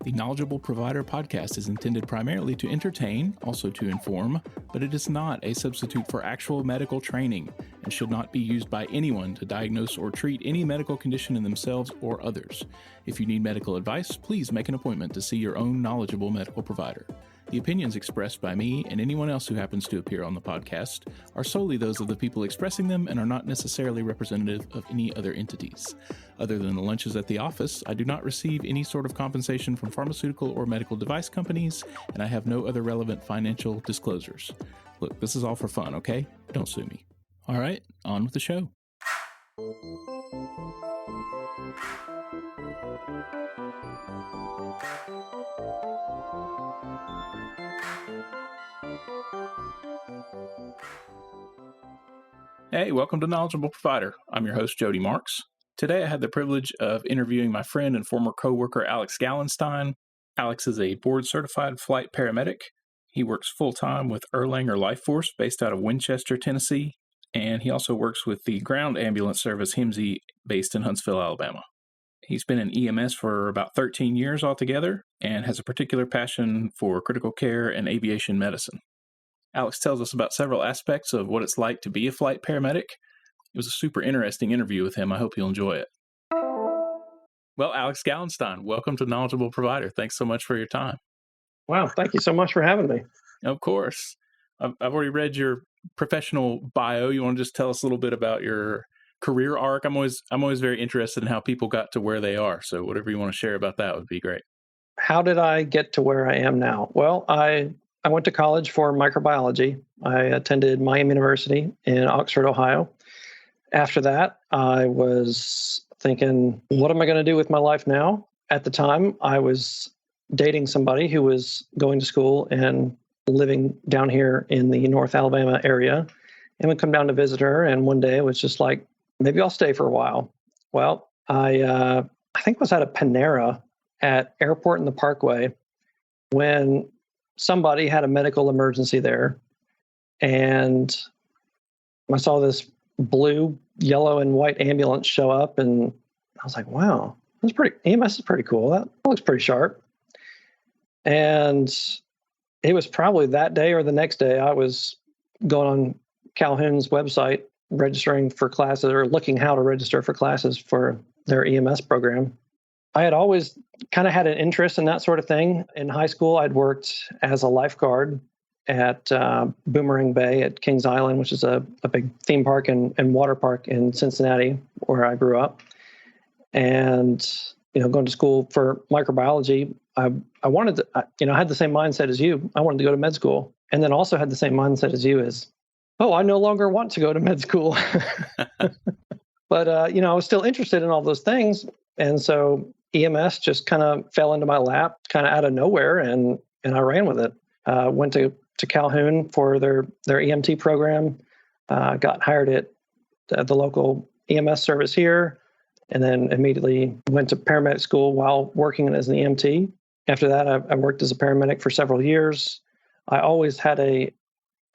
The Knowledgeable Provider podcast is intended primarily to entertain, also to inform, but it is not a substitute for actual medical training and should not be used by anyone to diagnose or treat any medical condition in themselves or others. If you need medical advice, please make an appointment to see your own knowledgeable medical provider. The opinions expressed by me and anyone else who happens to appear on the podcast are solely those of the people expressing them and are not necessarily representative of any other entities. Other than the lunches at the office, I do not receive any sort of compensation from pharmaceutical or medical device companies, and I have no other relevant financial disclosures. Look, this is all for fun, okay? Don't sue me. All right, on with the show. Hey, welcome to Knowledgeable Provider. I'm your host, Jody Marks. Today I had the privilege of interviewing my friend and former coworker, Alex Gallenstein. Alex is a board-certified flight paramedic. He works full-time with Erlanger Life Force based out of Winchester, Tennessee, and he also works with the ground ambulance service HIMSI based in Huntsville, Alabama. He's been in EMS for about 13 years altogether and has a particular passion for critical care and aviation medicine. Alex tells us about several aspects of what it's like to be a flight paramedic. It was a super interesting interview with him. I hope you'll enjoy it. Well, Alex Gallenstein, welcome to Knowledgeable Provider. Thanks so much for your time. Wow, thank you so much for having me. Of course. I've already read your professional bio. You want to just tell us a little bit about your career arc? I'm always very interested in how people got to where they are. So whatever you want to share about that would be great. How did I get to where I am now? Well, I went to college for microbiology. I attended Miami University in Oxford, Ohio. After that, I was thinking, what am I going to do with my life now? At the time, I was dating somebody who was going to school and living down here in the North Alabama area, and would come down to visit her. And one day it was just like, maybe I'll stay for a while. Well, I think was at a Panera at Airport in the Parkway when somebody had a medical emergency there. And I saw this blue, yellow, and white ambulance show up. And I was like, wow, EMS is pretty cool. That looks pretty sharp. And it was probably that day or the next day I was going on Calhoun's website, registering for classes or looking how to register for classes for their EMS program. I had always kind of had an interest in that sort of thing. In high school, I'd worked as a lifeguard at Boomerang Bay at Kings Island, which is a big theme park and water park in Cincinnati, where I grew up. And, going to school for microbiology, I wanted to, I had the same mindset as you. I wanted to go to med school. And then also had the same mindset as you as, I no longer want to go to med school. But, I was still interested in all those things. And so EMS just kind of fell into my lap, kind of out of nowhere, and I ran with it. Went to Calhoun for their EMT program, got hired at the local EMS service here, and then immediately went to paramedic school while working as an EMT. After that, I worked as a paramedic for several years. I always had a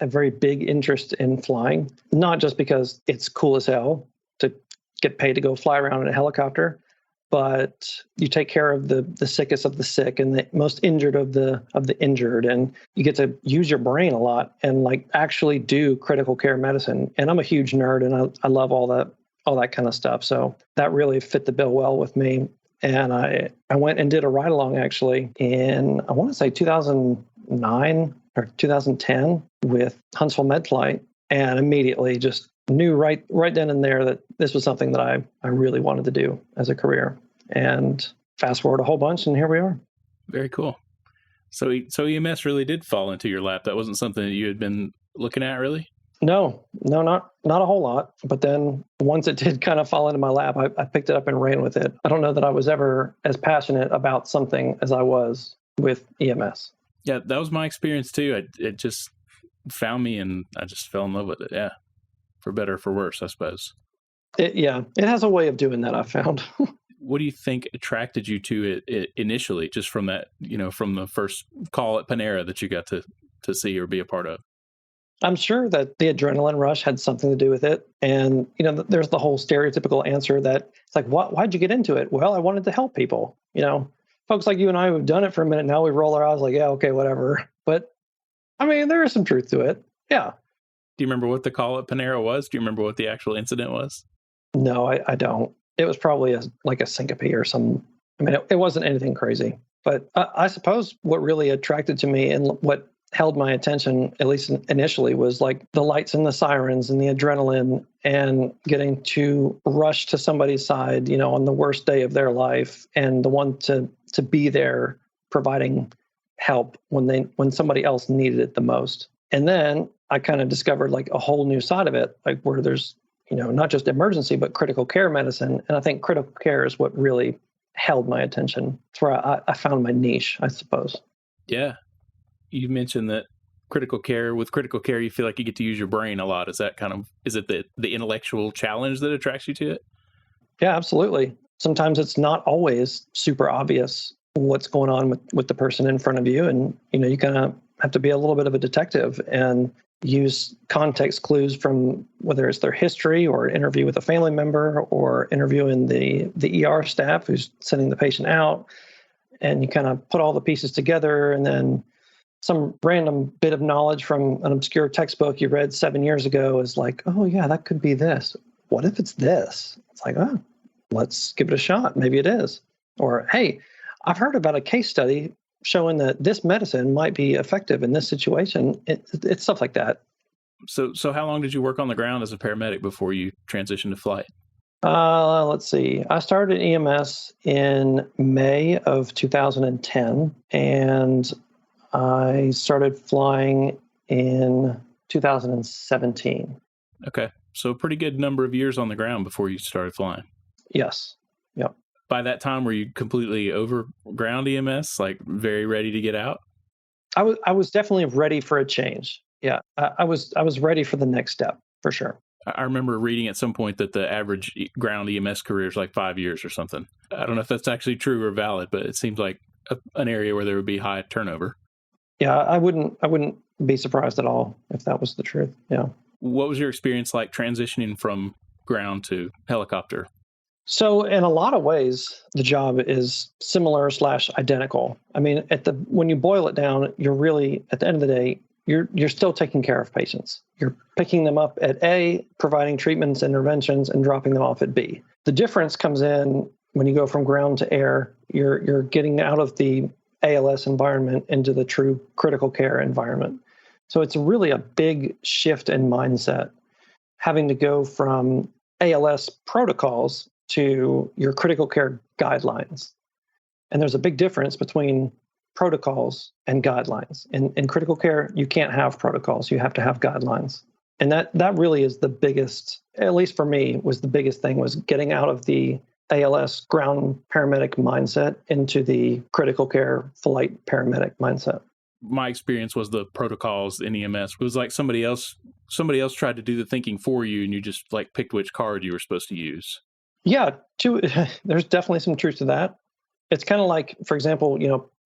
very big interest in flying, not just because it's cool as hell to get paid to go fly around in a helicopter, but you take care of the sickest of the sick and the most injured of the injured, and you get to use your brain a lot and actually do critical care medicine. And I'm a huge nerd, and I love all that kind of stuff. So that really fit the bill well with me. And I went and did a ride along actually in, I want to say 2009 or 2010 with Huntsville Med Flight, and immediately just knew right then and there that this was something that I really wanted to do as a career. And fast forward a whole bunch, and here we are. Very cool. So EMS really did fall into your lap. That wasn't something that you had been looking at, really? No, not a whole lot. But then once it did kind of fall into my lap, I picked it up and ran with it. I don't know that I was ever as passionate about something as I was with EMS. Yeah, that was my experience too. It just found me, and I just fell in love with it. Yeah, for better or for worse, I suppose. It has a way of doing that, I found. What do you think attracted you to it initially, just from that, from the first call at Panera that you got to see or be a part of? I'm sure that the adrenaline rush had something to do with it. And, there's the whole stereotypical answer that it's like, why'd you get into it? Well, I wanted to help people. folks like you and I who've done it for a minute now, we roll our eyes like, yeah, okay, whatever. But I mean, there is some truth to it. Yeah. Do you remember what the call at Panera was? Do you remember what the actual incident was? No, I don't. It was probably like a syncope or some. I mean, it wasn't anything crazy. But I suppose what really attracted to me and what held my attention, at least initially, was like the lights and the sirens and the adrenaline and getting to rush to somebody's side, on the worst day of their life, and the one to be there providing help when somebody else needed it the most. And then I kind of discovered like a whole new side of it, like where there's, not just emergency, but critical care medicine. And I think critical care is what really held my attention. It's where I found my niche, I suppose. Yeah. You mentioned that with critical care, you feel like you get to use your brain a lot. Is it the intellectual challenge that attracts you to it? Yeah, absolutely. Sometimes it's not always super obvious what's going on with the person in front of you. And, you kind of have to be a little bit of a detective and use context clues from whether it's their history or an interview with a family member or interviewing the ER staff who's sending the patient out. And you kind of put all the pieces together, and then some random bit of knowledge from an obscure textbook you read 7 years ago is like, oh yeah, that could be this. What if it's this? It's like, oh, let's give it a shot. Maybe it is. Or, hey, I've heard about a case study showing that this medicine might be effective in this situation. It's stuff like that. So how long did you work on the ground as a paramedic before you transitioned to flight? Let's see. I started EMS in May of 2010, and I started flying in 2017. Okay. So a pretty good number of years on the ground before you started flying. Yes. Yep. By that time, were you completely over ground EMS, like very ready to get out? I was definitely ready for a change. Yeah. I was ready for the next step, for sure. I remember reading at some point that the average ground EMS career is like 5 years or something. I don't know if that's actually true or valid, but it seems like an area where there would be high turnover. Yeah, I wouldn't be surprised at all if that was the truth. Yeah. What was your experience like transitioning from ground to helicopter? So in a lot of ways, the job is similar / identical. I mean, when you boil it down, you're really, at the end of the day, you're still taking care of patients. You're picking them up at A, providing treatments, interventions, and dropping them off at B. The difference comes in when you go from ground to air. You're getting out of the ALS environment into the true critical care environment. So it's really a big shift in mindset, having to go from ALS protocols to your critical care guidelines. And there's a big difference between protocols and guidelines. In critical care, you can't have protocols. You have to have guidelines. And that really is the biggest, at least for me, was the biggest thing, was getting out of the ALS ground paramedic mindset into the critical care flight paramedic mindset. My experience was the protocols in EMS. It was like somebody else tried to do the thinking for you, and you just like picked which card you were supposed to use. Yeah, there's definitely some truth to that. It's kind of like, for example,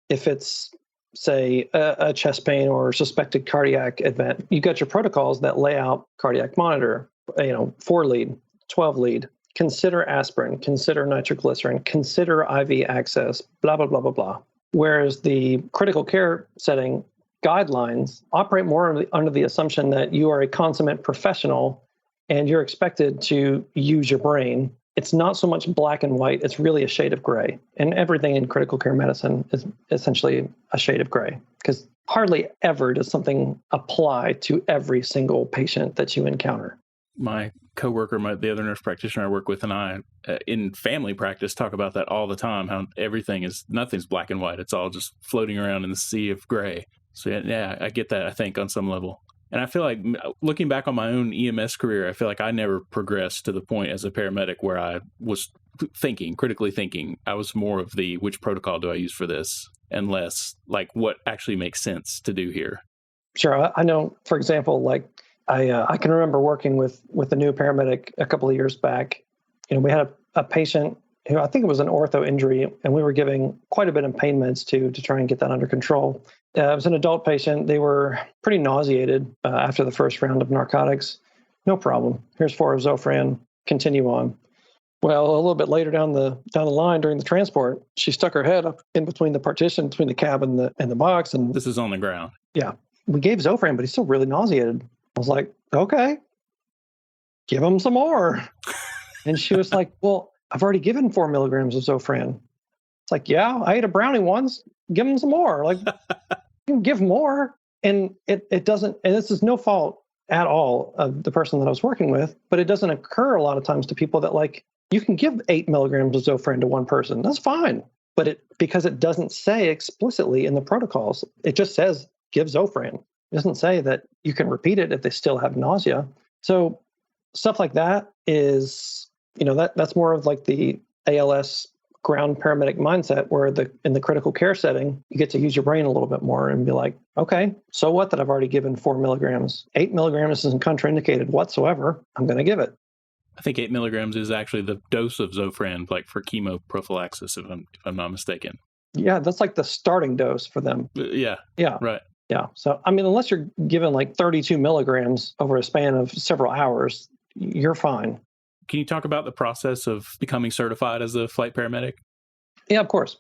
if it's, say, a chest pain or suspected cardiac event, you got your protocols that lay out cardiac monitor, 4-lead, 12-lead, consider aspirin, consider nitroglycerin, consider IV access, blah, blah, blah, blah, blah. Whereas the critical care setting guidelines operate more under the assumption that you are a consummate professional and you're expected to use your brain. It's not so much black and white. It's really a shade of gray. And everything in critical care medicine is essentially a shade of gray, because hardly ever does something apply to every single patient that you encounter. My coworker, the other nurse practitioner I work with, and I, in family practice, talk about that all the time, how nothing's black and white. It's all just floating around in the sea of gray. So yeah, I get that, I think, on some level. And I feel like, looking back on my own EMS career, I feel like I never progressed to the point as a paramedic where I was critically thinking. I was more of the, which protocol do I use for this? And less like what actually makes sense to do here. Sure. I know, for example, like I can remember working with a new paramedic a couple of years back. We had a patient who, I think it was an ortho injury, and we were giving quite a bit of pain meds to try and get that under control. It was an adult patient. They were pretty nauseated after the first round of narcotics. No problem. Here's 4 of Zofran. Continue on. Well, a little bit later down the line during the transport, she stuck her head up in between the partition between the cab and the box, and this is on the ground. Yeah, we gave Zofran, but he's still really nauseated. I was like, okay, give him some more. And she was like, well, I've already given 4 milligrams of Zofran. It's like, yeah, I ate a brownie once. Give him some more. Like, you can give more, and it doesn't. And this is no fault at all of the person that I was working with, but it doesn't occur a lot of times to people that like. You can give 8 milligrams of Zofran to one person. That's fine. But because it doesn't say explicitly in the protocols, it just says give Zofran. It doesn't say that you can repeat it if they still have nausea. So stuff like that is, that's more of like the ALS ground paramedic mindset where in the critical care setting, you get to use your brain a little bit more and be like, okay, so what that I've already given 4 milligrams? 8 milligrams isn't contraindicated whatsoever. I'm going to give it. I think 8 milligrams is actually the dose of Zofran, like for chemo prophylaxis, if I'm not mistaken. Yeah, that's like the starting dose for them. Yeah. Right. Yeah. So, I mean, unless you're given like 32 milligrams over a span of several hours, you're fine. Can you talk about the process of becoming certified as a flight paramedic? Yeah, of course.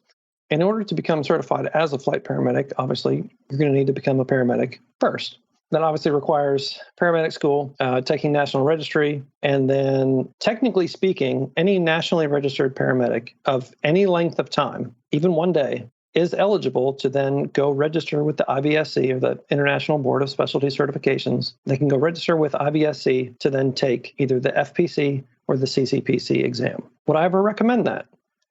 In order to become certified as a flight paramedic, obviously, you're going to need to become a paramedic first. That obviously requires paramedic school, taking national registry, and then technically speaking, any nationally registered paramedic of any length of time, even one day, is eligible to then go register with the IBSC, or the International Board of Specialty Certifications. They can go register with IBSC to then take either the FPC or the CCPC exam. Would I ever recommend that?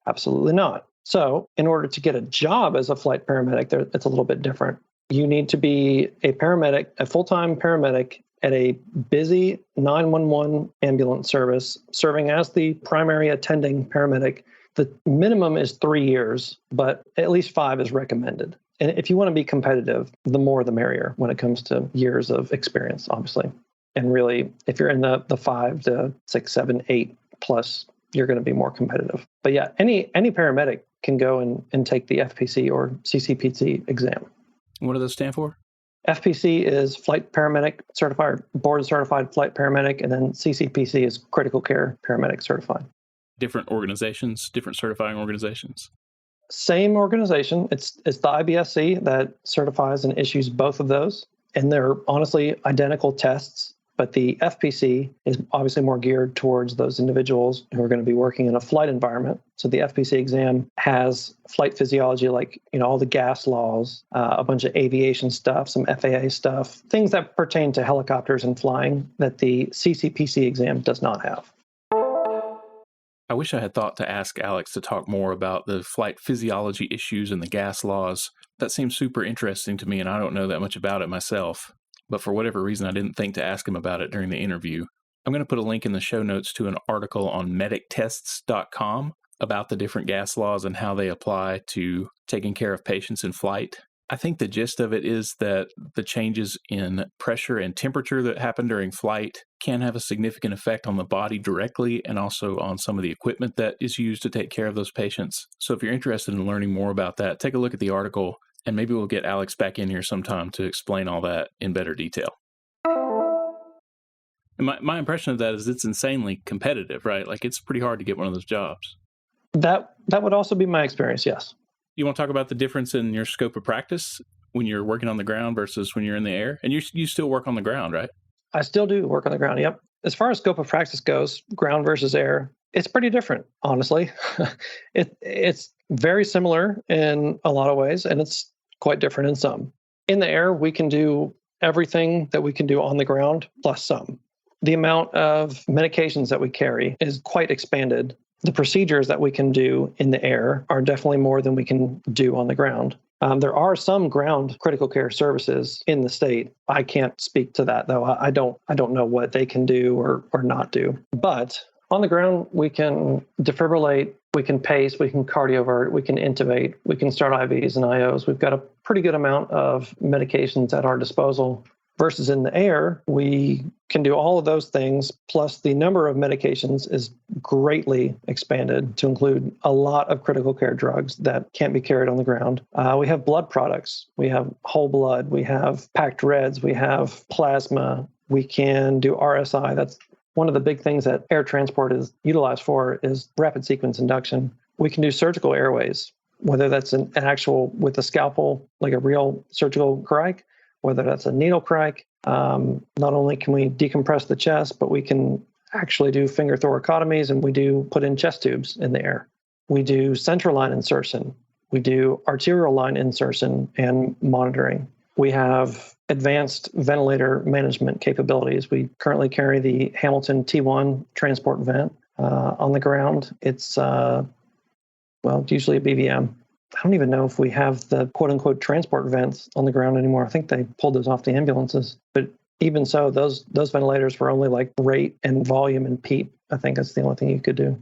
Absolutely not. So in order to get a job as a flight paramedic, it's a little bit different. You need to be a paramedic, a full-time paramedic at a busy 911 ambulance service, serving as the primary attending paramedic. The minimum is 3 years, but at least 5 is recommended. And if you want to be competitive, the more the merrier when it comes to years of experience, obviously. And really, if you're in the 5 to 6, 7, 8 plus, you're going to be more competitive. But yeah, any paramedic can go and take the FPC or CCPC exam. What do those stand for? FPC is Flight Paramedic Certified, Board Certified Flight Paramedic, and then CCPC is Critical Care Paramedic Certified. Different organizations, different certifying organizations? Same organization. It's the IBSC that certifies and issues both of those. And they're honestly identical tests. But the FPC is obviously more geared towards those individuals who are going to be working in a flight environment. So the FPC exam has flight physiology, like, all the gas laws, a bunch of aviation stuff, some FAA stuff, things that pertain to helicopters and flying that the CCPC exam does not have. I wish I had thought to ask Alex to talk more about the flight physiology issues and the gas laws. That seems super interesting to me, and I don't know that much about it myself. But for whatever reason, I didn't think to ask him about it during the interview. I'm going to put a link in the show notes to an article on medictests.com about the different gas laws and how they apply to taking care of patients in flight. I think the gist of it is that the changes in pressure and temperature that happen during flight can have a significant effect on the body directly and also on some of the equipment that is used to take care of those patients. So if you're interested in learning more about that, take a look at the article. And maybe we'll get Alex back in here sometime to explain all that in better detail. And my impression of that is it's insanely competitive, right? Like, it's pretty hard to get one of those jobs. That would also be my experience, yes. You want to talk about the difference in your scope of practice when you're working on the ground versus when you're in the air? And you still work on the ground, right? I still do work on the ground, yep. As far as scope of practice goes, ground versus air, it's pretty different, honestly. It's very similar in a lot of ways, and it's quite different in some. In the air, we can do everything that we can do on the ground, plus some. The amount of medications that we carry is quite expanded. The procedures that we can do in the air are definitely more than we can do on the ground. There are some ground critical care services in the state. I can't speak to that, though. I don't know what they can do or not do. But on the ground, we can defibrillate, we can pace, we can cardiovert, we can intubate, we can start IVs and IOs. We've got a pretty good amount of medications at our disposal. Versus in the air, we can do all of those things, plus the number of medications is greatly expanded to include a lot of critical care drugs that can't be carried on the ground. We have blood products. We have whole blood. We have packed reds. We have plasma. We can do RSI. That's one of the big things that air transport is utilized for is rapid sequence induction. We can do surgical airways, whether that's an actual with a scalpel, like a real surgical crike, whether that's a needle crike. Not only can we decompress the chest, but we can actually do finger thoracotomies, and we do put in chest tubes in the air. We do central line insertion. We do arterial line insertion and monitoring. We have advanced ventilator management capabilities. We currently carry the Hamilton T1 transport vent on the ground. It's, usually a BVM. I don't even know if we have the quote-unquote transport vents on the ground anymore. I think they pulled those off the ambulances. But even so, those ventilators were only like rate and volume and PEEP. I think that's the only thing you could do.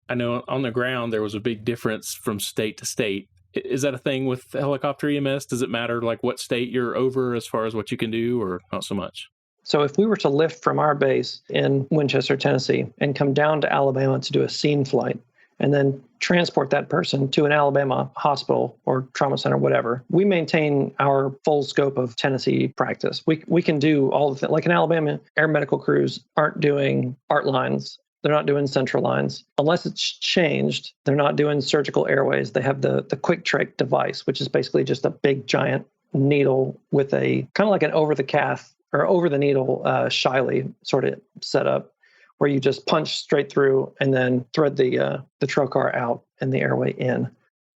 I know on the ground there was a big difference from state to state. Is that a thing with helicopter EMS? Does it matter like what state you're over as far as what you can do, or not so much? So if we were to lift from our base in Winchester, Tennessee, and come down to Alabama to do a scene flight, and then transport that person to an Alabama hospital or trauma center, whatever, we maintain our full scope of Tennessee practice. We can do all the things. Like in Alabama, air medical crews aren't doing art lines. They're not doing central lines. Unless it's changed, they're not doing surgical airways. They have the quick trach device, which is basically just a big giant needle with a kind of like an over the cath or over the needle Shiley sort of setup, where you just punch straight through and then thread the trocar out and the airway in.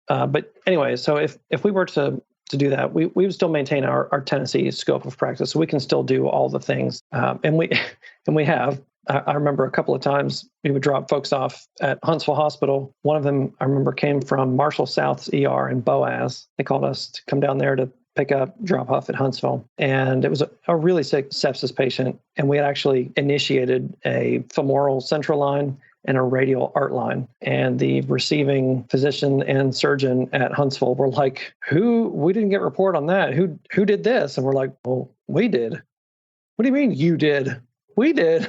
But anyway, so if we were to do that, we would still maintain our Tennessee scope of practice. So we can still do all the things. And we have. I remember a couple of times we would drop folks off at Huntsville Hospital. One of them, I remember, came from Marshall South's ER in Boaz. They called us to come down there to pick up, drop off at Huntsville. And it was a really sick sepsis patient. And we had actually initiated a femoral central line and a radial art line. And the receiving physician and surgeon at Huntsville were like, we didn't get a report on that. Who did this? And we're like, well, we did. What do you mean you did? We did.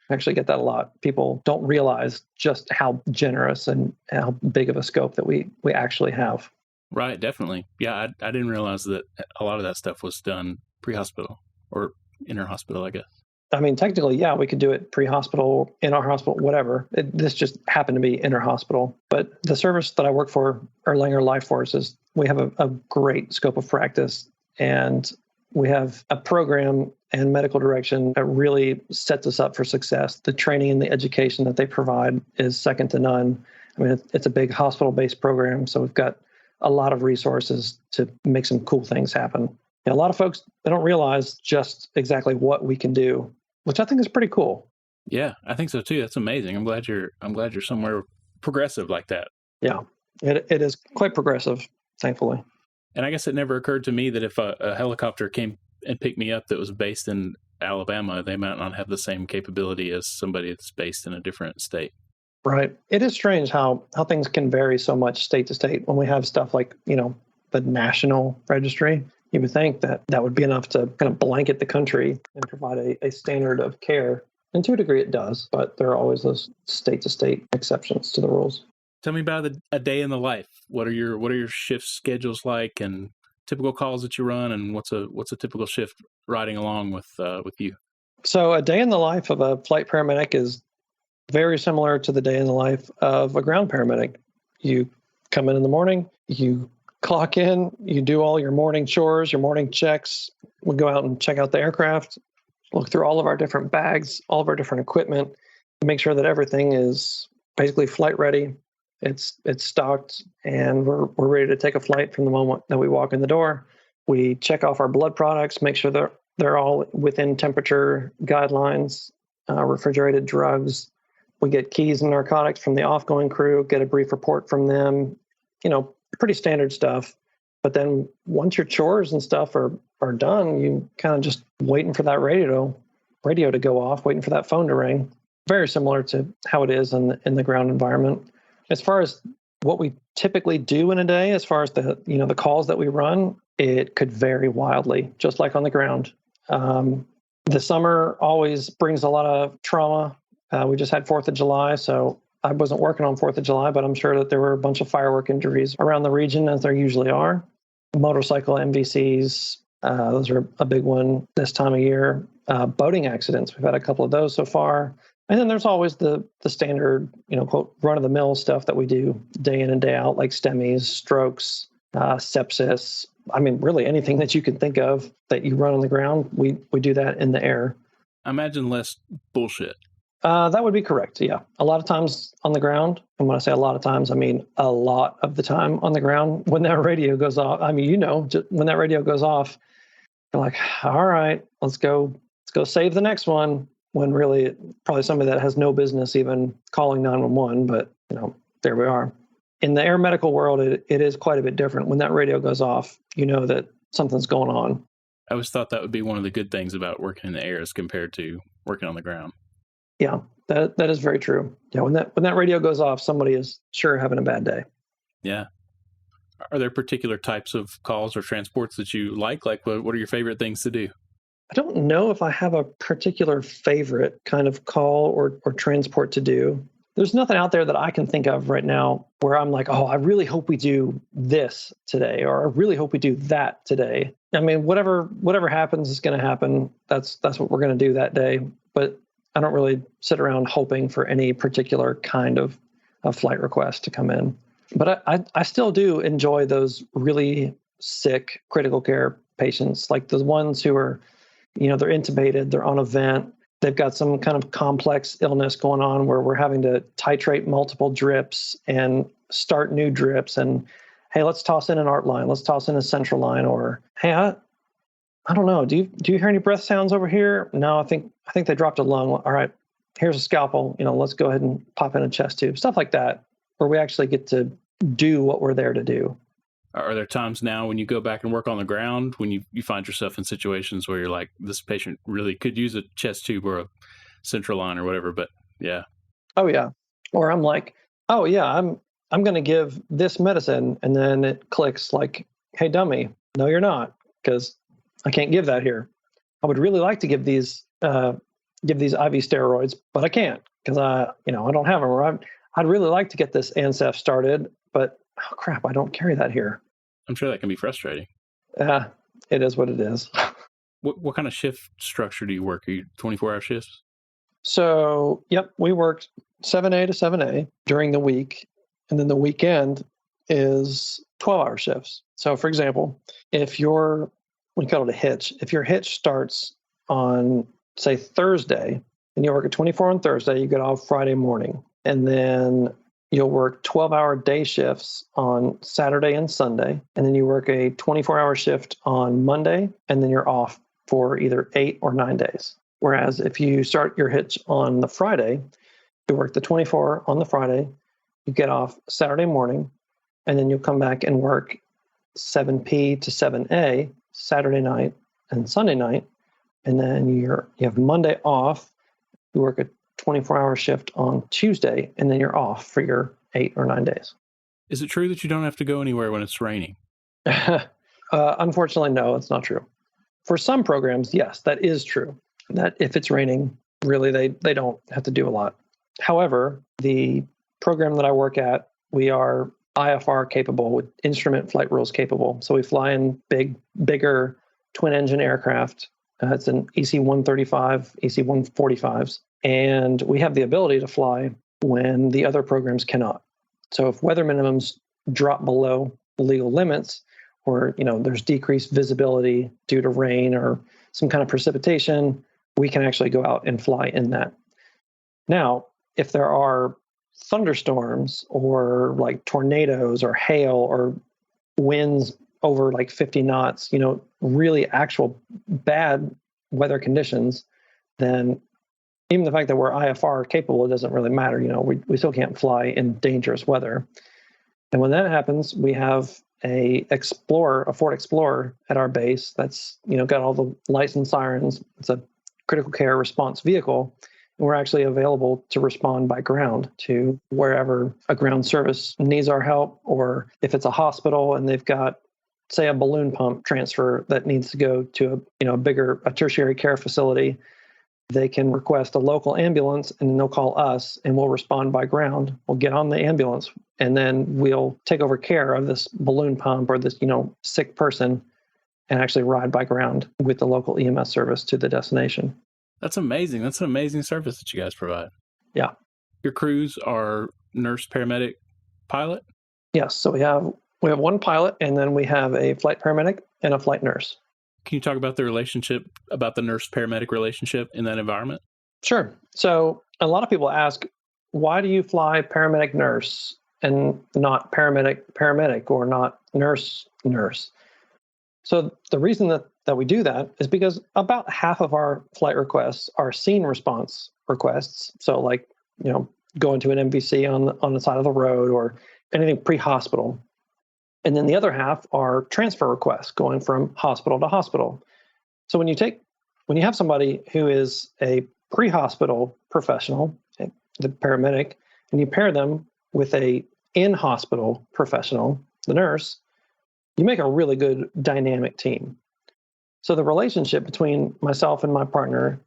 I actually get that a lot. People don't realize just how generous and how big of a scope that we actually have. Right, definitely. Yeah, I didn't realize that a lot of that stuff was done pre-hospital or inter-hospital, I guess. I mean, technically, yeah, we could do it pre-hospital, in our hospital, whatever. This just happened to be inter-hospital. But the service that I work for, Erlanger Life Forces, we have a great scope of practice, and we have a program and medical direction that really sets us up for success. The training and the education that they provide is second to none. I mean, it's a big hospital-based program, so we've got a lot of resources to make some cool things happen. And a lot of folks, they don't realize just exactly what we can do, which I think is pretty cool. Yeah, I think so too. That's amazing. I'm glad you're somewhere progressive like that. Yeah, it is quite progressive, thankfully. And I guess it never occurred to me that if a helicopter came and picked me up that was based in Alabama, they might not have the same capability as somebody that's based in a different state. Right. It is strange how things can vary so much state to state. When we have stuff like, the national registry, you would think that would be enough to kind of blanket the country and provide a standard of care. And to a degree it does, but there are always those state to state exceptions to the rules. Tell me about a day in the life. What are your shift schedules like, and typical calls that you run, and what's a typical shift riding along with you? So a day in the life of a flight paramedic is very similar to the day in the life of a ground paramedic. You come in the morning, you clock in, you do all your morning chores, your morning checks. We go out and check out the aircraft, look through all of our different bags, all of our different equipment, make sure that everything is basically flight ready. It's stocked, and we're ready to take a flight from the moment that we walk in the door. We check off our blood products, make sure they're all within temperature guidelines, refrigerated drugs. We get keys and narcotics from the off-going crew, get a brief report from them, pretty standard stuff. But then once your chores and stuff are done, you kind of just waiting for that radio to go off, waiting for that phone to ring. Very similar to how it is in the ground environment. As far as what we typically do in a day, as far as the calls that we run, it could vary wildly, just like on the ground. The summer always brings a lot of trauma. We just had 4th of July, so I wasn't working on 4th of July, but I'm sure that there were a bunch of firework injuries around the region, as there usually are. Motorcycle MVCs, those are a big one this time of year. boating accidents. We've had a couple of those so far. And then there's always the standard, quote, run-of-the-mill stuff that we do day in and day out, like STEMIs, strokes, sepsis. I mean, really anything that you can think of that you run on the ground, we do that in the air. I imagine less bullshit. That would be correct, yeah. A lot of times on the ground, and when I say a lot of times, I mean a lot of the time on the ground, when that radio goes off, I mean, when that radio goes off, you're like, all right, let's go save the next one, when really probably somebody that has no business even calling 911, but there we are. In the air medical world, it is quite a bit different. When that radio goes off, you know that something's going on. I always thought that would be one of the good things about working in the air as compared to working on the ground. Yeah, that is very true. Yeah, when that radio goes off, somebody is sure having a bad day. Yeah. Are there particular types of calls or transports that you like? Like, what are your favorite things to do? I don't know if I have a particular favorite kind of call or transport to do. There's nothing out there that I can think of right now where I'm like, oh, I really hope we do this today, or I really hope we do that today. I mean, whatever happens is going to happen. That's what we're going to do that day. But I don't really sit around hoping for any particular kind of flight request to come in. But I still do enjoy those really sick critical care patients, like the ones who are, they're intubated, they're on a vent, they've got some kind of complex illness going on where we're having to titrate multiple drips and start new drips. And, hey, let's toss in an art line, let's toss in a central line, or, hey, I don't know, do you hear any breath sounds over here? No, I think they dropped a lung. All right, here's a scalpel, let's go ahead and pop in a chest tube, stuff like that, where we actually get to do what we're there to do. Are there times now when you go back and work on the ground when you find yourself in situations where you're like, this patient really could use a chest tube or a central line or whatever, but yeah. Oh yeah. Or I'm like, oh yeah, I'm going to give this medicine, and then it clicks like, hey dummy, no you're not, because I can't give that here. I would really like to give these IV steroids, but I can't because I don't have them. Or I'd really like to get this ANSEF started, but oh crap, I don't carry that here. I'm sure that can be frustrating. It is what it is. What kind of shift structure do you work? Are you 24-hour shifts? So, yep, we worked 7A to 7A during the week, and then the weekend is 12-hour shifts. So, for example, we call it a hitch. If your hitch starts on, say, Thursday, and you work at 24 on Thursday, you get off Friday morning, and then you'll work 12-hour day shifts on Saturday and Sunday, and then you work a 24-hour shift on Monday, and then you're off for either 8 or 9 days. Whereas if you start your hitch on the Friday, you work the 24 on the Friday, you get off Saturday morning, and then you'll come back and work 7P to 7A Saturday night and Sunday night, and then you have Monday off, you work a 24-hour shift on Tuesday, and then you're off for your 8 or 9 days. Is it true that you don't have to go anywhere when it's raining? Unfortunately, no, it's not true. For some programs, yes, that is true. That if it's raining, really, they don't have to do a lot. However, the program that I work at, we are IFR capable with instrument flight rules capable. So we fly in bigger twin-engine aircraft. It's an EC-135, EC-145s. And we have the ability to fly when the other programs cannot. So if weather minimums drop below the legal limits, or there's decreased visibility due to rain or some kind of precipitation, we can actually go out and fly in that. Now, if there are thunderstorms or like tornadoes or hail or winds over like 50 knots, really actual bad weather conditions, then even the fact that we're IFR capable, it doesn't really matter. We still can't fly in dangerous weather. And when that happens, we have a Ford Explorer at our base that's, got all the lights and sirens. It's a critical care response vehicle. And we're actually available to respond by ground to wherever a ground service needs our help, or if it's a hospital and they've got, say, a balloon pump transfer that needs to go to a tertiary care facility, they can request a local ambulance, and then they'll call us, and we'll respond by ground. We'll get on the ambulance, and then we'll take over care of this balloon pump or this, sick person, and actually ride by ground with the local EMS service to the destination. That's amazing. That's an amazing service that you guys provide. Yeah. Your crews are nurse, paramedic, pilot? Yes. So we have one pilot, and then we have a flight paramedic and a flight nurse. Can you talk about the relationship, about the nurse-paramedic relationship in that environment? Sure. So a lot of people ask, why do you fly paramedic nurse and not paramedic or not nurse? So the reason that we do that is because about half of our flight requests are scene response requests. So like, going to an MVC on the side of the road or anything pre-hospital. And then the other half are transfer requests going from hospital to hospital. So when you have somebody who is a pre-hospital professional, the paramedic, and you pair them with a in-hospital professional, the nurse, you make a really good dynamic team. So the relationship between myself and my partner,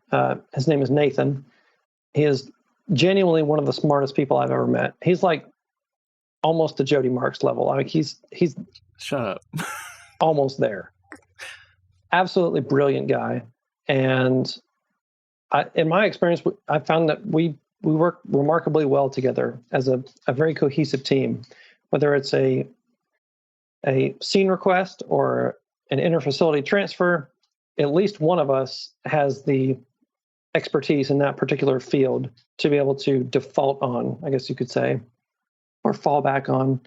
his name is Nathan. He is genuinely one of the smartest people I've ever met. He's like almost to Jody Marks level. I mean, he's shut up. Almost there. Absolutely brilliant guy. And in my experience, I found that we work remarkably well together as a very cohesive team, whether it's a scene request or an interfacility transfer. At least one of us has the expertise in that particular field to be able to default on, I guess you could say, or fall back on.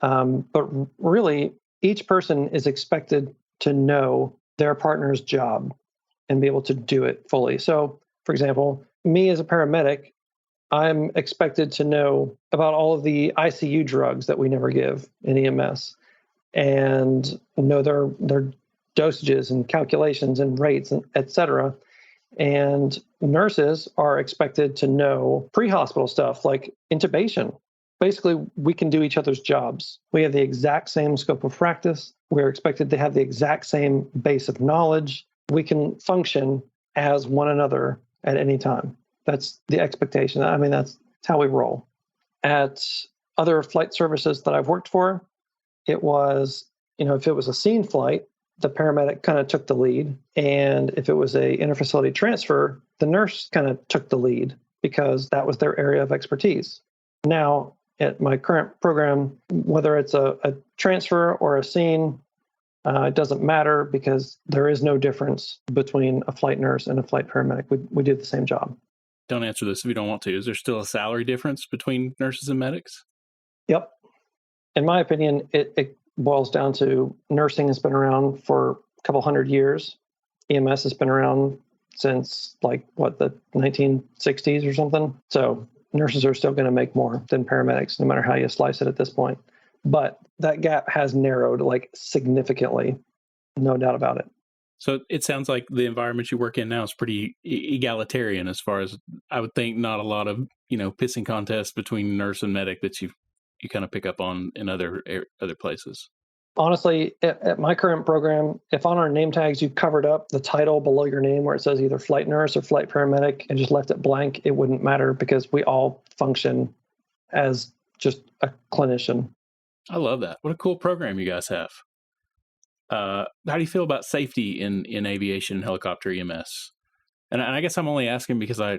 But really, each person is expected to know their partner's job and be able to do it fully. So, for example, me as a paramedic, I'm expected to know about all of the ICU drugs that we never give in EMS and know their dosages and calculations and rates, and et cetera. And nurses are expected to know pre-hospital stuff like intubation. Basically, we can do each other's jobs. We have the exact same scope of practice. We're expected to have the exact same base of knowledge. We can function as one another at any time. That's the expectation. I mean, that's how we roll. At other flight services that I've worked for, it was, if it was a scene flight, the paramedic kind of took the lead. And if it was a interfacility transfer, the nurse kind of took the lead because that was their area of expertise. Now, at my current program, whether it's a transfer or a scene, it doesn't matter because there is no difference between a flight nurse and a flight paramedic. We do the same job. Don't answer this if you don't want to. Is there still a salary difference between nurses and medics? Yep. In my opinion, it boils down to nursing has been around for a couple hundred years. EMS has been around since the 1960s or something. So nurses are still going to make more than paramedics, no matter how you slice it at this point. But that gap has narrowed significantly, no doubt about it. So it sounds like the environment you work in now is pretty egalitarian as far as, I would think, not a lot of, pissing contests between nurse and medic that you kind of pick up on in other places. Honestly, at my current program, if on our name tags you covered up the title below your name where it says either flight nurse or flight paramedic and just left it blank, it wouldn't matter because we all function as just a clinician. I love that. What a cool program you guys have. How do you feel about safety in aviation and helicopter EMS? And I guess I'm only asking because a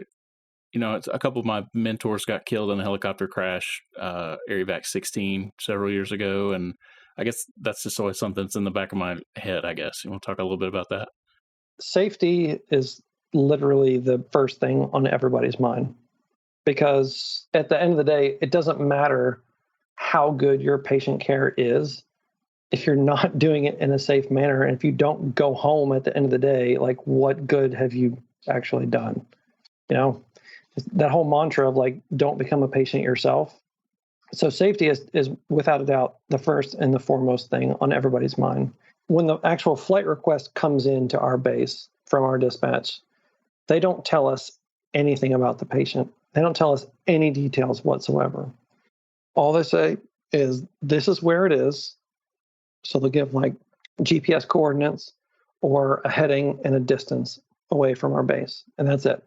couple of my mentors got killed in a helicopter crash, AirVac 16 several years ago. And I guess that's just always something that's in the back of my head, I guess. You want to talk a little bit about that? Safety is literally the first thing on everybody's mind because at the end of the day, it doesn't matter how good your patient care is. If you're not doing it in a safe manner, and if you don't go home at the end of the day, what good have you actually done? That whole mantra of don't become a patient yourself. So safety is without a doubt the first and the foremost thing on everybody's mind. When the actual flight request comes into our base from our dispatch, they don't tell us anything about the patient. They don't tell us any details whatsoever. All they say is, this is where it is. So they'll give GPS coordinates or a heading and a distance away from our base. And that's it.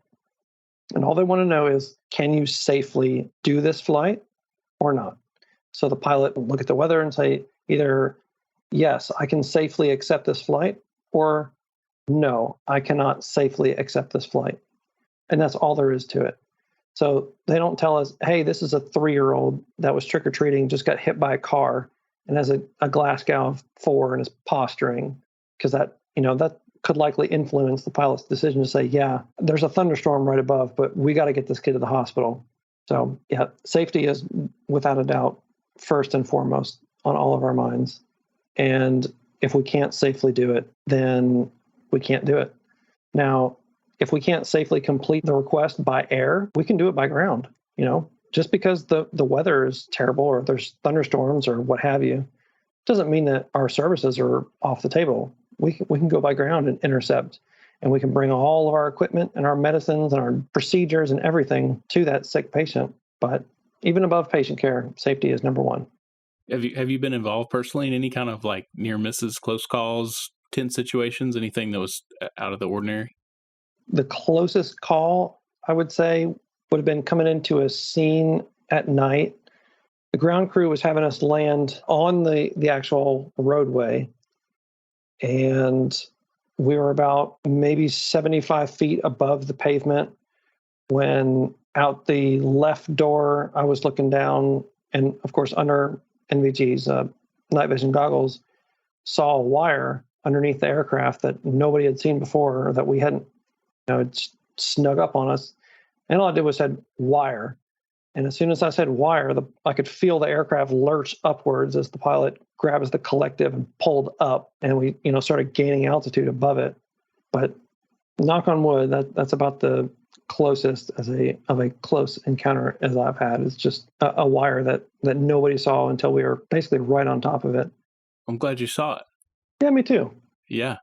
And all they want to know is, can you safely do this flight or not? So the pilot will look at the weather and say, either yes, I can safely accept this flight, or no, I cannot safely accept this flight. And that's all there is to it. So they don't tell us, hey, this is a 3-year-old that was trick-or-treating, just got hit by a car and has a Glasgow of 4 and is posturing, because that could likely influence the pilot's decision to say, yeah, there's a thunderstorm right above, but we got to get this kid to the hospital. So yeah, safety is without a doubt first and foremost on all of our minds. And if we can't safely do it, then we can't do it. Now, if we can't safely complete the request by air, we can do it by ground. Just because the weather is terrible or there's thunderstorms or what have you, doesn't mean that our services are off the table. We can go by ground and intercept, and we can bring all of our equipment and our medicines and our procedures and everything to that sick patient. But even above patient care, safety is number one. Have you been involved personally in any kind of like near misses, close calls, tense situations, anything that was out of the ordinary? The closest call, I would say, would have been coming into a scene at night. The ground crew was having us land on the actual roadway, and we were about maybe 75 feet above the pavement when out the left door, I was looking down, and of course under NVG's night vision goggles, saw a wire underneath the aircraft that nobody had seen before, or that we hadn't, it snug up on us. And all I did was said wire. And as soon as I said wire, I could feel the aircraft lurch upwards as the pilot grabs the collective and pulled up, and we, started gaining altitude above it. But knock on wood, that's about the closest of a close encounter as I've had. It's just a wire that nobody saw until we were basically right on top of it. I'm glad you saw it. Yeah, me too. Yeah.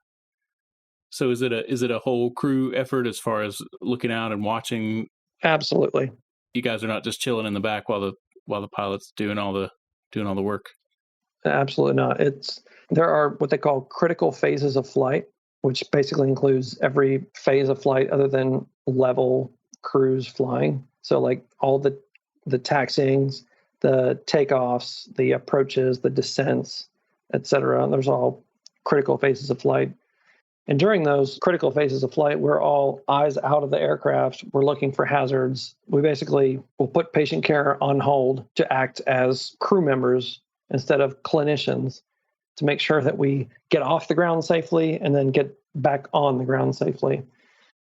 So is it a whole crew effort as far as looking out and watching? Absolutely. You guys are not just chilling in the back while the pilot's doing all the work. Absolutely not. There are what they call critical phases of flight, which basically includes every phase of flight other than level cruise flying. So like all the taxiings, the takeoffs, the approaches, the descents, etc. There's all critical phases of flight. And during those critical phases of flight, we're all eyes out of the aircraft. We're looking for hazards. We basically will put patient care on hold to act as crew members instead of clinicians to make sure that we get off the ground safely and then get back on the ground safely.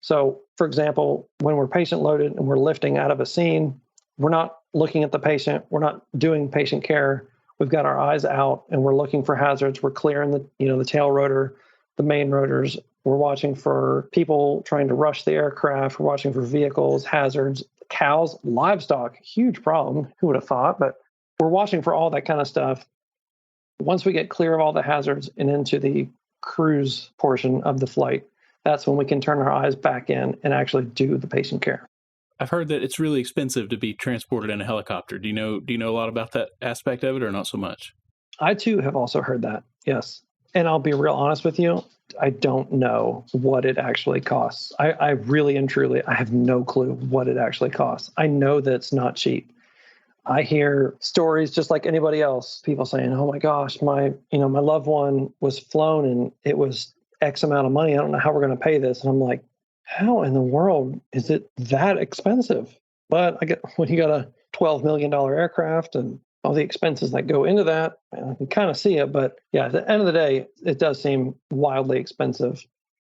So, for example, when we're patient loaded and we're lifting out of a scene, we're not looking at the patient. We're not doing patient care. We've got our eyes out and we're looking for hazards. We're clearing the tail rotor, the main rotors. We're watching for people trying to rush the aircraft. We're watching for vehicles, hazards, cows, livestock, huge problem. Who would have thought? But we're watching for all that kind of stuff. Once we get clear of all the hazards and into the cruise portion of the flight, that's when we can turn our eyes back in and actually do the patient care. I've heard that it's really expensive to be transported in a helicopter. Do you know a lot about that aspect of it, or not so much? I too have also heard that. Yes. And I'll be real honest with you, I don't know what it actually costs. I really and truly, I have no clue what it actually costs. I know that it's not cheap. I hear stories just like anybody else, people saying, oh my gosh, my loved one was flown and it was X amount of money. I don't know how we're going to pay this. And I'm like, how in the world is it that expensive? But when you got a $12 million aircraft and all the expenses that go into that, I can kind of see it. But yeah, at the end of the day, it does seem wildly expensive.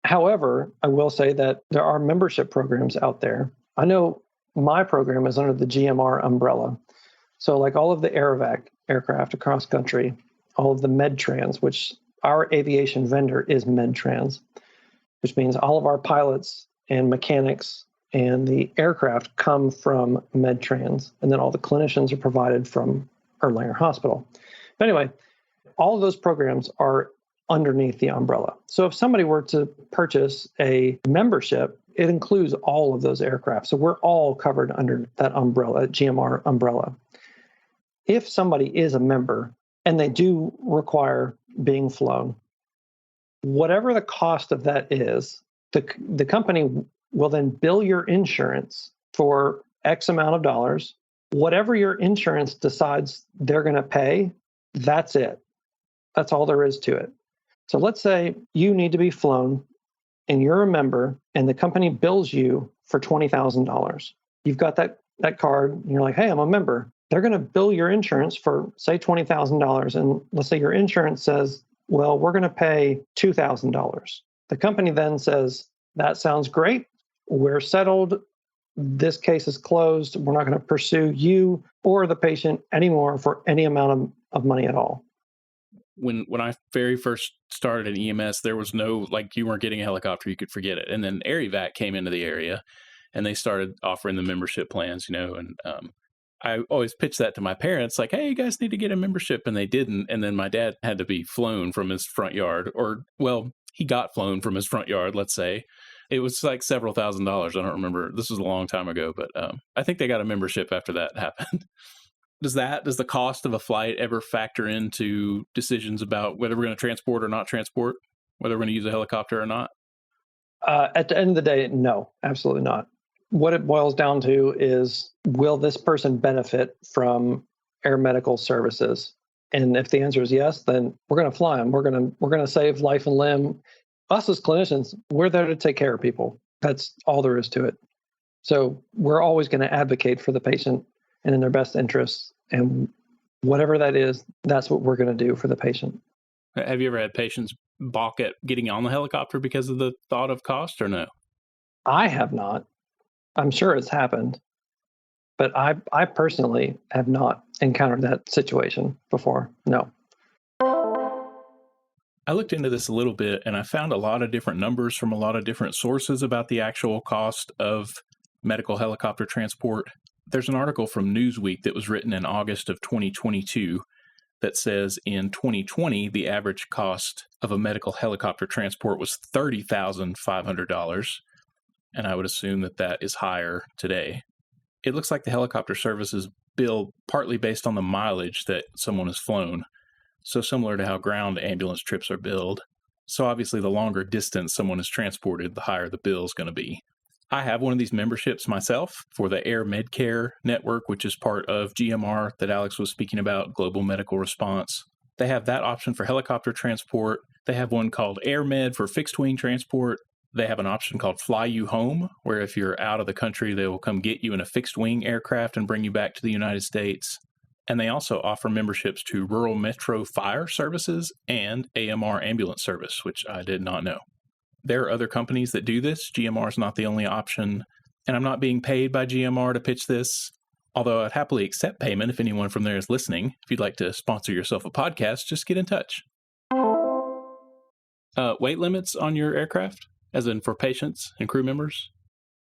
However, I will say that there are membership programs out there. I know my program is under the GMR umbrella. So like all of the Aerovac aircraft across country, all of the MedTrans, which our aviation vendor is MedTrans, which means all of our pilots and mechanics and the aircraft come from MedTrans, and then all the clinicians are provided from Erlanger Hospital. But anyway, all of those programs are underneath the umbrella. So if somebody were to purchase a membership, it includes all of those aircraft. So we're all covered under that umbrella, that GMR umbrella. If somebody is a member and they do require being flown, whatever the cost of that is, the company will then bill your insurance for X amount of dollars. Whatever your insurance decides they're going to pay, that's it. That's all there is to it. So let's say you need to be flown and you're a member and the company bills you for $20,000. You've got that card and you're like, hey, I'm a member. They're going to bill your insurance for, say, $20,000. And let's say your insurance says, well, we're going to pay $2,000. The company then says, that sounds great. We're settled. This case is closed. We're not going to pursue you or the patient anymore for any amount of money at all. When I very first started in EMS, there was no, like, you weren't getting a helicopter, you could forget it. And then AirEvac came into the area and they started offering the membership plans, and I always pitched that to my parents, like, hey, you guys need to get a membership. And they didn't. And then my dad had to be flown from his front yard, he got flown from his front yard, let's say. It was like several $1,000s. I don't remember. This was a long time ago, but I think they got a membership after that happened. Does the cost of a flight ever factor into decisions about whether we're going to transport or not transport, whether we're going to use a helicopter or not? At the end of the day, no, absolutely not. What it boils down to is, will this person benefit from air medical services? And if the answer is yes, then we're going to fly them. We're going to save life and limb. Us as clinicians, we're there to take care of people. That's all there is to it. So we're always going to advocate for the patient and in their best interests. And whatever that is, that's what we're going to do for the patient. Have you ever had patients balk at getting on the helicopter because of the thought of cost, or no? I have not. I'm sure it's happened. But I personally have not encountered that situation before. No. I looked into this a little bit and I found a lot of different numbers from a lot of different sources about the actual cost of medical helicopter transport. There's an article from Newsweek that was written in August of 2022 that says in 2020, the average cost of a medical helicopter transport was $30,500. And I would assume that is higher today. It looks like the helicopter service is billed partly based on the mileage that someone has flown. So similar to how ground ambulance trips are billed. So obviously the longer distance someone is transported, the higher the bill is going to be. I have one of these memberships myself for the Air Medcare network, which is part of GMR that Alex was speaking about, Global Medical Response. They have that option for helicopter transport. They have one called Air Med for fixed wing transport. They have an option called Fly You Home, where if you're out of the country, they will come get you in a fixed wing aircraft and bring you back to the United States. And they also offer memberships to Rural Metro Fire Services and AMR Ambulance Service, which I did not know. There are other companies that do this. GMR is not the only option. And I'm not being paid by GMR to pitch this, although I'd happily accept payment if anyone from there is listening. If you'd like to sponsor yourself a podcast, just get in touch. Weight limits on your aircraft, as in for patients and crew members?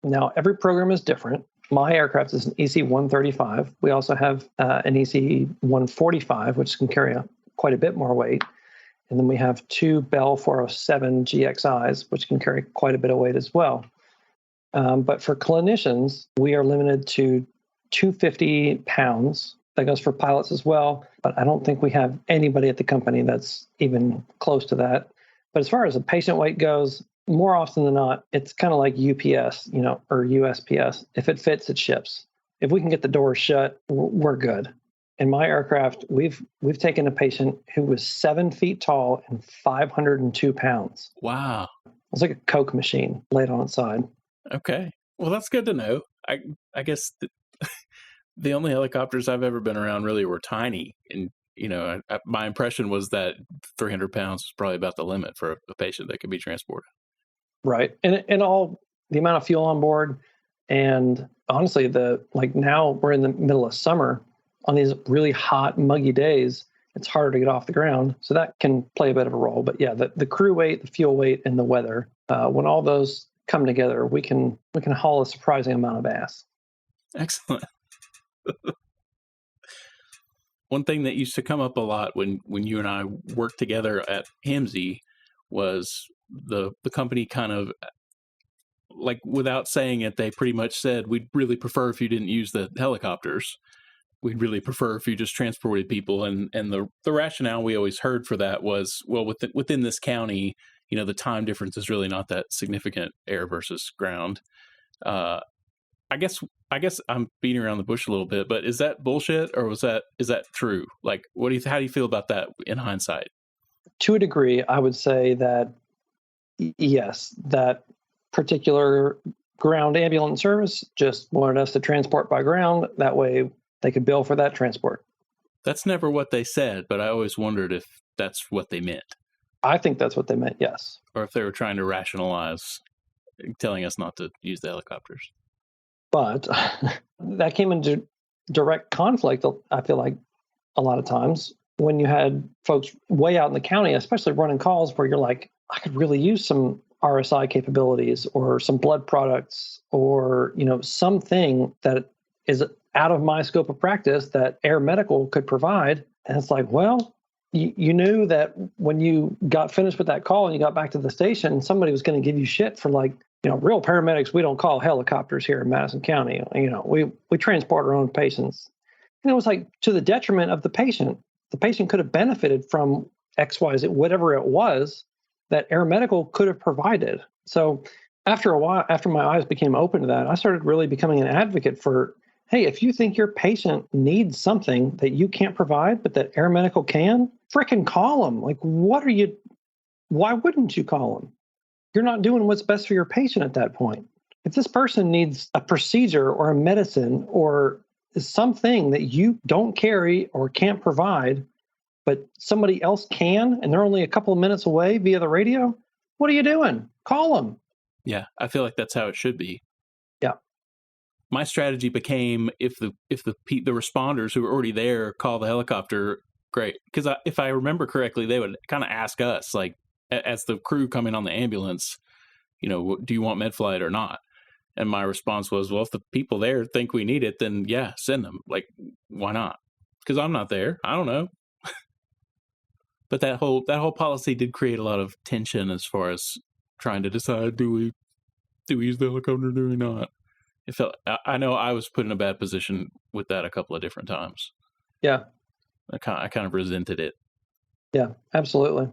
Now, every program is different. My aircraft is an EC-135. We also have an EC-145, which can carry quite a bit more weight. And then we have two Bell 407 GXIs, which can carry quite a bit of weight as well. But for clinicians, we are limited to 250 pounds. That goes for pilots as well. But I don't think we have anybody at the company that's even close to that. But as far as the patient weight goes, more often than not, it's kind of like UPS, or USPS. If it fits, it ships. If we can get the doors shut, we're good. In my aircraft, we've taken a patient who was 7 feet tall and 502 pounds. Wow. It's like a Coke machine laid on its side. Okay. Well, that's good to know. I guess the only helicopters I've ever been around really were tiny. And, my impression was that 300 pounds was probably about the limit for a patient that could be transported. Right. And all the amount of fuel on board. And honestly, now we're in the middle of summer. On these really hot, muggy days, it's harder to get off the ground. So that can play a bit of a role. But yeah, the crew weight, the fuel weight, and the weather, when all those come together, we can haul a surprising amount of ass. Excellent. One thing that used to come up a lot when you and I worked together at HAMSI was the company kind of, like, without saying it, they pretty much said, we'd really prefer if you didn't use the helicopters. We'd really prefer if you just transported people. And the rationale we always heard for that was, well, within this county, the time difference is really not that significant, air versus ground. I guess I'm beating around the bush a little bit, but is that bullshit, or is that true? Like, how do you feel about that in hindsight? To a degree, I would say that yes, that particular ground ambulance service just wanted us to transport by ground. That way they could bill for that transport. That's never what they said, but I always wondered if that's what they meant. I think that's what they meant, yes. Or if they were trying to rationalize telling us not to use the helicopters. But that came into direct conflict, I feel like, a lot of times when you had folks way out in the county, especially running calls where you're like, I could really use some RSI capabilities or some blood products or, something that is out of my scope of practice that Air Medical could provide. And it's like, well, you knew that when you got finished with that call and you got back to the station, somebody was going to give you shit for like, real paramedics, we don't call helicopters here in Madison County. We transport our own patients. And it was like to the detriment of the patient. The patient could have benefited from XYZ, whatever it was that Air Medical could have provided. So after a while, after my eyes became open to that, I started really becoming an advocate for, hey, if you think your patient needs something that you can't provide, but that Air Medical can, frickin' call them. Like, why wouldn't you call them? You're not doing what's best for your patient at that point. If this person needs a procedure or a medicine or something that you don't carry or can't provide, but somebody else can, and they're only a couple of minutes away via the radio, what are you doing? Call them. Yeah, I feel like that's how it should be. Yeah. My strategy became if the responders who were already there call the helicopter, great. Because if I remember correctly, they would kind of ask us, like, as the crew coming on the ambulance, do you want med flight or not? And my response was, well, if the people there think we need it, then yeah, send them. Like, why not? Because I'm not there. I don't know. But that whole policy did create a lot of tension as far as trying to decide, do we use the helicopter or do we not? I know I was put in a bad position with that a couple of different times. Yeah. I kind of resented it. Yeah, absolutely.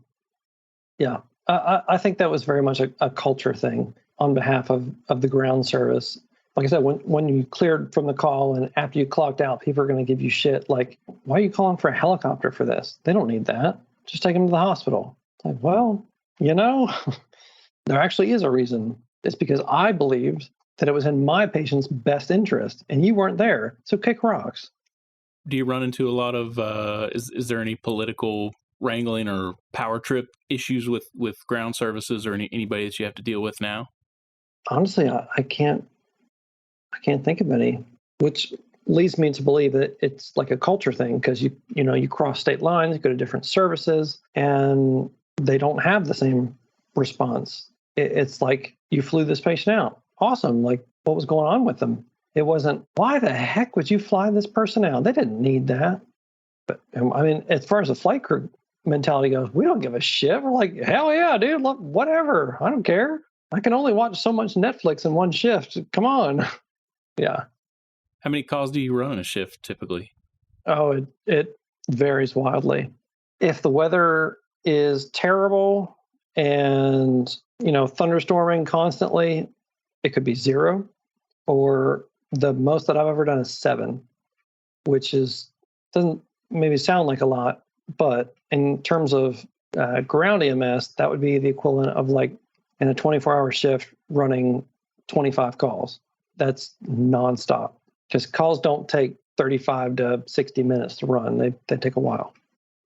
Yeah. I think that was very much a culture thing on behalf of the ground service. Like I said, when you cleared from the call and after you clocked out, people are going to give you shit. Like, why are you calling for a helicopter for this? They don't need that. Just take them to the hospital. It's like, well, there actually is a reason. It's because I believed that it was in my patient's best interest and you weren't there. So kick rocks. Do you run into a lot of, is there any political wrangling or power trip issues with ground services or anybody that you have to deal with now? Honestly, I can't think of any, which leads me to believe that it's like a culture thing because you cross state lines, you go to different services, and they don't have the same response. It's like, you flew this patient out. Awesome. Like, what was going on with them? It wasn't, why the heck would you fly this person out? They didn't need that. But I mean, as far as the flight crew mentality goes, we don't give a shit. We're like, hell yeah, dude, look, whatever. I don't care. I can only watch so much Netflix in one shift. Come on. Yeah. How many calls do you run in a shift typically? Oh, it varies wildly. If the weather is terrible and, thunderstorming constantly, it could be 0, or the most that I've ever done is 7, which doesn't maybe sound like a lot, but in terms of ground EMS, that would be the equivalent of like in a 24-hour shift running 25 calls. That's nonstop because calls don't take 35 to 60 minutes to run. They take a while.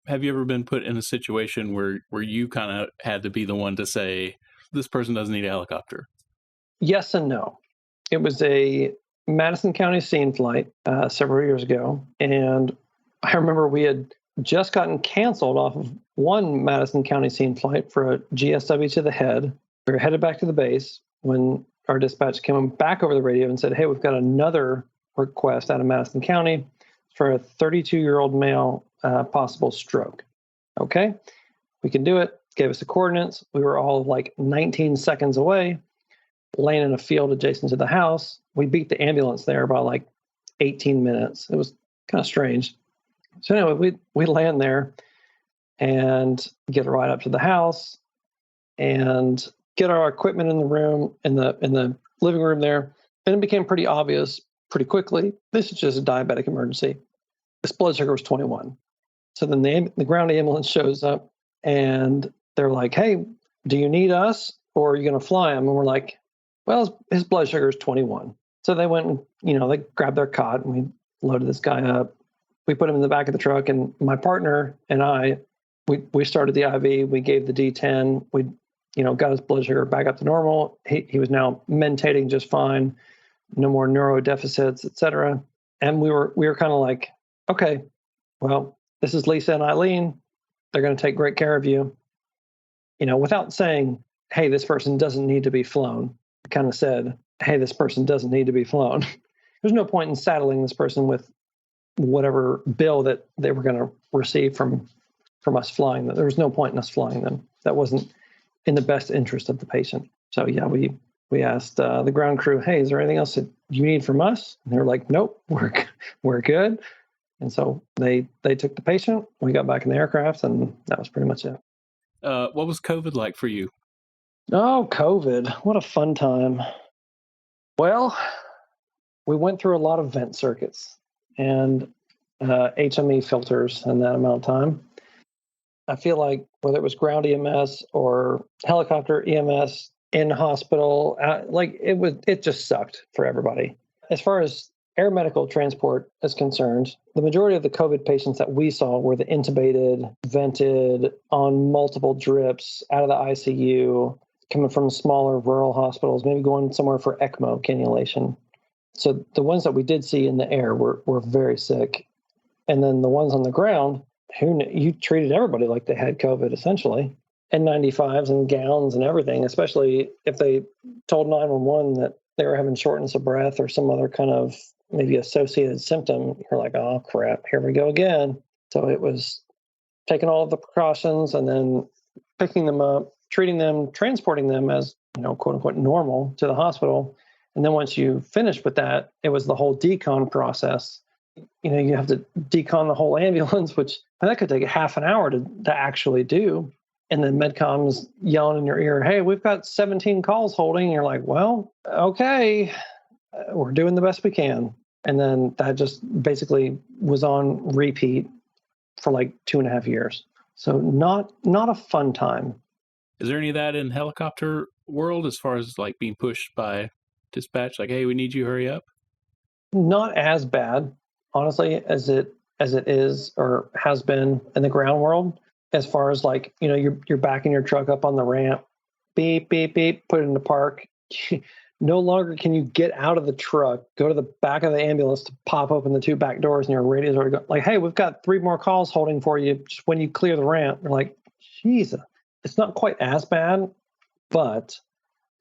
Have you ever been put in a situation where you kind of had to be the one to say, this person doesn't need a helicopter? Yes and no. It was a Madison County scene flight several years ago. And I remember we had just gotten canceled off of one Madison County scene flight for a GSW to the head. We were headed back to the base when our dispatch came back over the radio and said, hey, we've got another request out of Madison County for a 32-year-old male possible stroke. Okay, we can do it. Gave us the coordinates. We were all like 19 seconds away, laying in a field adjacent to the house. We beat the ambulance there by like 18 minutes. It was kind of strange. So anyway, we land there and get right up to the house and get our equipment in the room, in the living room there. And it became pretty obvious pretty quickly, this is just a diabetic emergency. This blood sugar was 21. So then the ground ambulance shows up. And they're like, hey, do you need us or are you going to fly him? And we're like, well, his blood sugar is 21. So they went and, they grabbed their cot and we loaded this guy up. We put him in the back of the truck, and my partner and I, we started the IV. We gave the D10. We, got his blood sugar back up to normal. He was now mentating just fine. No more neuro deficits, et cetera. And we were kind of like, okay, well, this is Lisa and Eileen. They're going to take great care of you. Without saying, hey, this person doesn't need to be flown. We kind of said, hey, this person doesn't need to be flown. There's no point in saddling this person with whatever bill that they were going to receive from us flying them. There was no point in us flying them. That wasn't in the best interest of the patient. So yeah, we asked the ground crew, hey, is there anything else that you need from us? And they were like, nope, we're good. And so they took the patient. We got back in the aircraft, and that was pretty much it. What was COVID like for you? Oh, COVID. What a fun time. Well, we went through a lot of vent circuits and HME filters in that amount of time. I feel like whether it was ground EMS or helicopter EMS in hospital, it just sucked for everybody. As far as air medical transport is concerned, the majority of the COVID patients that we saw were the intubated, vented, on multiple drips, out of the ICU, coming from smaller rural hospitals, maybe going somewhere for ECMO cannulation. So the ones that we did see in the air were very sick. And then the ones on the ground, you treated everybody like they had COVID, essentially. N95s and gowns and everything, especially if they told 911 that they were having shortness of breath or some other kind of maybe associated symptom. You're like, oh, crap, here we go again. So it was taking all of the precautions and then picking them up, treating them, transporting them as, quote unquote, normal to the hospital. And then once you finish with that, it was the whole decon process. You have to decon the whole ambulance, which that could take a half an hour to actually do. And then Medcom's yelling in your ear, hey, we've got 17 calls holding. And you're like, well, okay, we're doing the best we can. And then that just basically was on repeat for like 2.5 years. So not a fun time. Is there any of that in helicopter world as far as like being pushed by dispatch? Like, hey, we need you, hurry up? Not as bad, honestly, as it is or has been in the ground world. As far as like, you're backing your truck up on the ramp, beep, beep, beep, put it in the park. No longer can you get out of the truck, go to the back of the ambulance to pop open the 2 back doors, and your radio's already going, like, hey, we've got 3 more calls holding for you just when you clear the ramp. You're like, Jesus. It's not quite as bad, but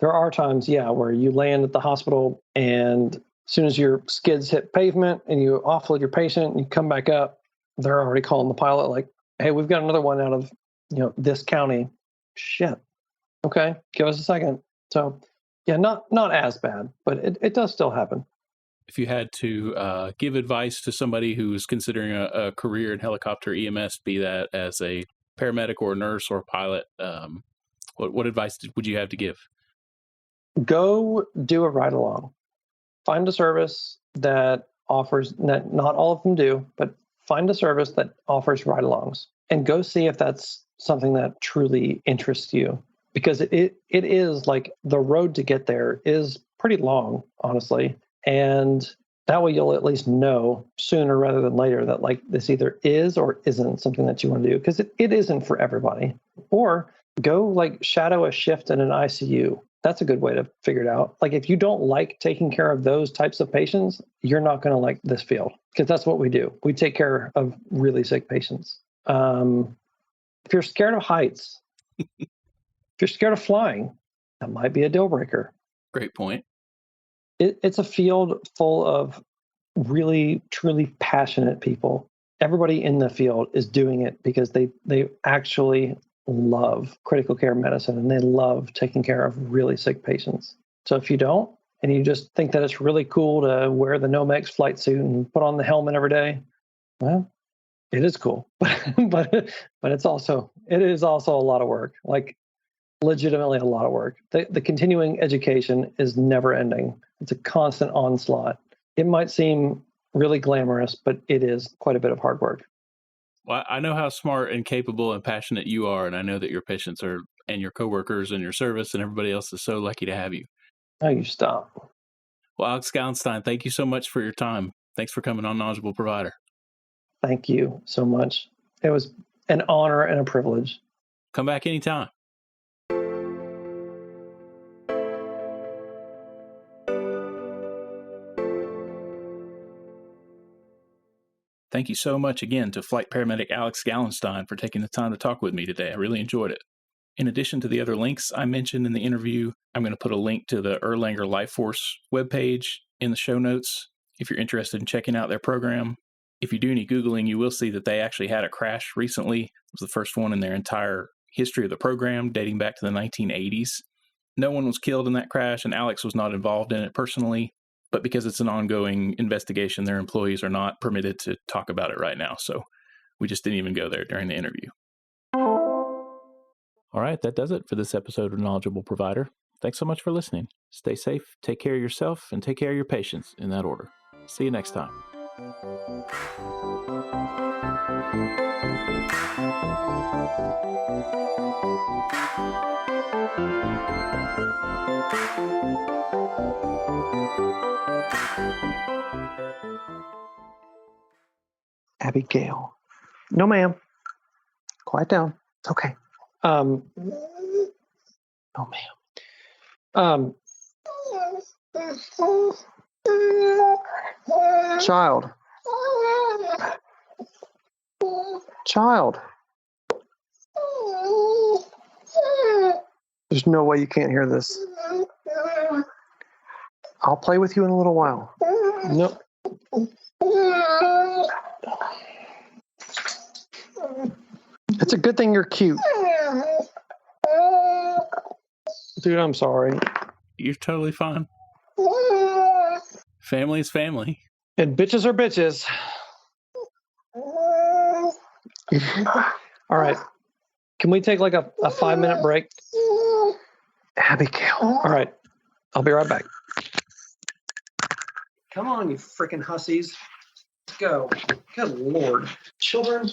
there are times, where you land at the hospital and as soon as your skids hit pavement and you offload your patient and you come back up, they're already calling the pilot like, hey, we've got another one out of, this county. Shit. Okay, give us a second. So, yeah, not as bad, but it does still happen. If you had to give advice to somebody who's considering a career in helicopter EMS, be that as a paramedic or a nurse or a pilot, what advice would you have to give? Go do a ride along. Find a service that offers, not all of them do, but find a service that offers ride-alongs and go see if that's something that truly interests you. Because it is like the road to get there is pretty long, honestly. And that way you'll at least know sooner rather than later that like this either is or isn't something that you want to do. Because it isn't for everybody. Or go like shadow a shift in an ICU. That's a good way to figure it out. Like if you don't like taking care of those types of patients, you're not going to like this field because that's what we do. We take care of really sick patients. If you're scared of heights, if you're scared of flying, that might be a deal breaker. Great point. It's a field full of really, truly passionate people. Everybody in the field is doing it because they actually love critical care medicine and they love taking care of really sick patients. So if you don't, and you just think that it's really cool to wear the Nomex flight suit and put on the helmet every day, well, it is cool, but it is also a lot of work, like legitimately a lot of work. The continuing education is never ending. It's a constant onslaught. It might seem really glamorous, but it is quite a bit of hard work. Well, I know how smart and capable and passionate you are, and I know that your patients are, and your coworkers and your service and everybody else is so lucky to have you. Oh, you stop. Well, Alex Gallenstein, thank you so much for your time. Thanks for coming on Knowledgeable Provider. Thank you so much. It was an honor and a privilege. Come back anytime. Thank you so much again to Flight Paramedic Alex Gallenstein for taking the time to talk with me today. I really enjoyed it. In addition to the other links I mentioned in the interview, I'm going to put a link to the Erlanger Life Force webpage in the show notes if you're interested in checking out their program. If you do any Googling, you will see that they actually had a crash recently. It was the first one in their entire history of the program, dating back to the 1980s. No one was killed in that crash, and Alex was not involved in it personally. But because it's an ongoing investigation, their employees are not permitted to talk about it right now. So we just didn't even go there during the interview. All right, that does it for this episode of Knowledgeable Provider. Thanks so much for listening. Stay safe, take care of yourself, and take care of your patients in that order. See you next time. Abigail. No, ma'am. Quiet down. It's okay. No, ma'am. Child. There's no way you can't hear this. I'll play with you in a little while. Nope. It's a good thing you're cute. Dude, I'm sorry. You're totally fine. Family is family. And bitches are bitches. All right. Can we take like a 5-minute break? Abigail. All right. I'll be right back. Come on, you freaking hussies. Let's go. Good Lord. Children.